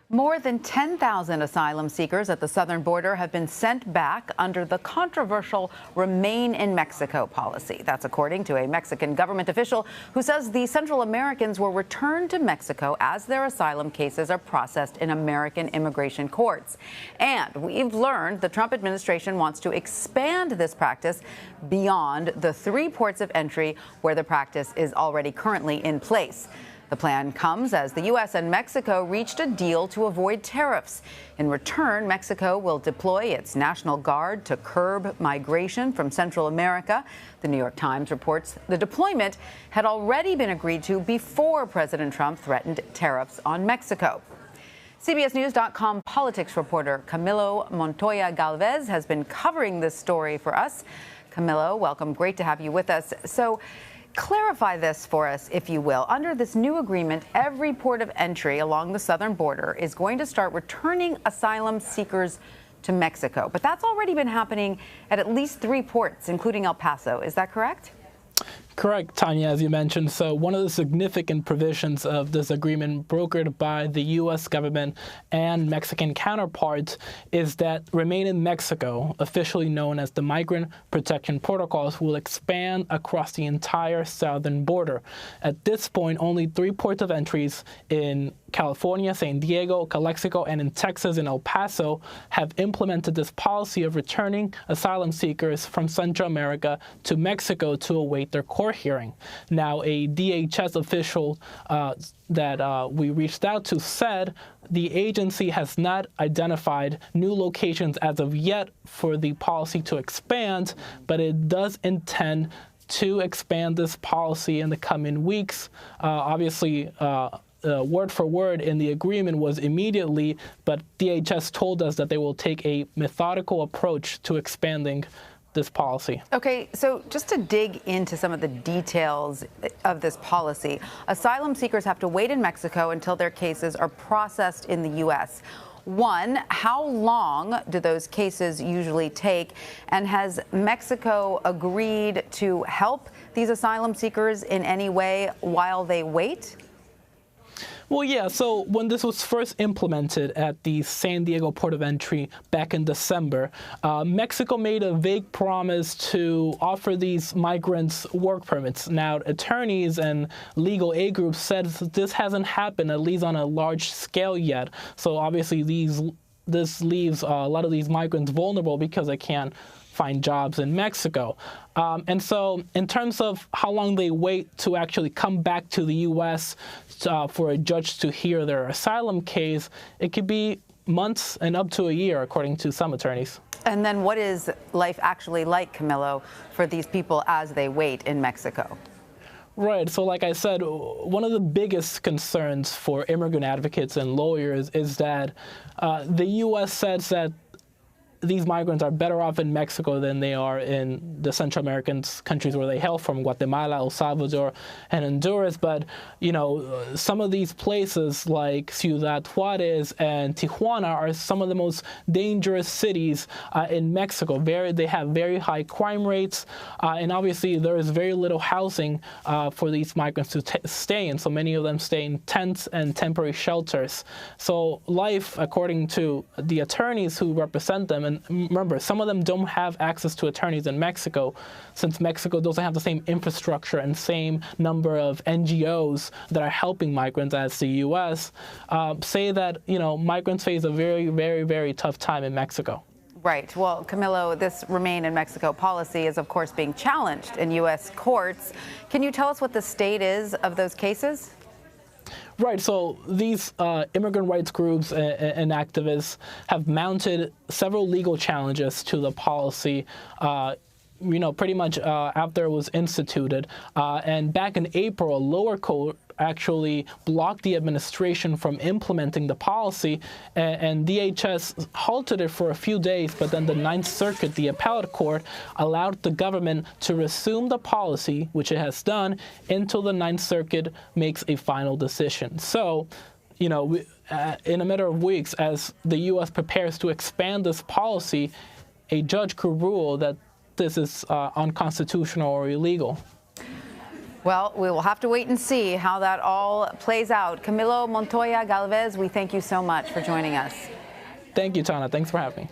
More than 10,000 asylum seekers at the southern border have been sent back under the controversial Remain in Mexico policy. That's according to a Mexican government official who says the Central Americans were returned to Mexico as their asylum cases are processed in American immigration courts. And we've learned the Trump administration wants to expand this practice beyond the 3 ports of entry where the practice is already currently in place. The plan comes as the U.S. and Mexico reached a deal to avoid tariffs. In return, Mexico will deploy its National Guard to curb migration from Central America. The New York Times reports the deployment had already been agreed to before President Trump threatened tariffs on Mexico. CBSNews.com politics reporter Camilo Montoya-Galvez has been covering this story for us. Camilo, welcome. Great to have you with us. So, clarify this for us, if you will. Under this new agreement, every port of entry along the southern border is going to start returning asylum seekers to Mexico. But that's already been happening at least 3 ports, including El Paso. Is that correct? Correct, Tanya, as you mentioned. So one of the significant provisions of this agreement brokered by the U.S. government and Mexican counterparts is that Remain in Mexico, officially known as the Migrant Protection Protocols, will expand across the entire southern border. At this point, only 3 ports of entries in California, San Diego, Calexico, and in Texas and El Paso have implemented this policy of returning asylum seekers from Central America to Mexico to await their court hearing. Now, a DHS official that we reached out to said the agency has not identified new locations as of yet for the policy to expand, but it does intend to expand this policy in the coming weeks. Obviously, word for word in the agreement was immediately, but DHS told us that they will take a methodical approach to expanding this policy. Okay, so just to dig into some of the details of this policy, asylum seekers have to wait in Mexico until their cases are processed in the U.S. One, how long do those cases usually take? And has Mexico agreed to help these asylum seekers in any way while they wait? Well, yeah, so when this was first implemented at the San Diego port of entry back in December, Mexico made a vague promise to offer these migrants work permits. Now, attorneys and legal aid groups said this hasn't happened, at least on a large scale yet. So obviously this leaves a lot of these migrants vulnerable because they can't find jobs in Mexico. And so in terms of how long they wait to actually come back to the U.S. For a judge to hear their asylum case, it could be months and up to a year, according to some attorneys. And then what is life actually like, Camilo, for these people as they wait in Mexico? Right. So like I said, one of the biggest concerns for immigrant advocates and lawyers is that the U.S. says that these migrants are better off in Mexico than they are in the Central American countries where they hail from, Guatemala, El Salvador, and Honduras. But, you know, some of these places like Ciudad Juarez and Tijuana are some of the most dangerous cities in Mexico. They have very high crime rates, and obviously there is very little housing for these migrants to stay in. So many of them stay in tents and temporary shelters. So life, according to the attorneys who represent them, and remember, some of them don't have access to attorneys in Mexico, since Mexico doesn't have the same infrastructure and same number of NGOs that are helping migrants as the U.S., say that, you know, migrants face a very, very, very tough time in Mexico. Right. Well, Camilo, this Remain in Mexico policy is, of course, being challenged in U.S. courts. Can you tell us what the state is of those cases? Right. So these immigrant rights groups and activists have mounted several legal challenges to the policy, you know, pretty much after it was instituted. And back in April, a lower court actually blocked the administration from implementing the policy, and DHS halted it for a few days, but then the Ninth Circuit, the appellate court, allowed the government to resume the policy, which it has done, until the Ninth Circuit makes a final decision. So, you know, in a matter of weeks, as the U.S. prepares to expand this policy, a judge could rule that this is unconstitutional or illegal. Well, we will have to wait and see how that all plays out. Camilo Montoya-Galvez, we thank you so much for joining us. Thank you, Tana. Thanks for having me.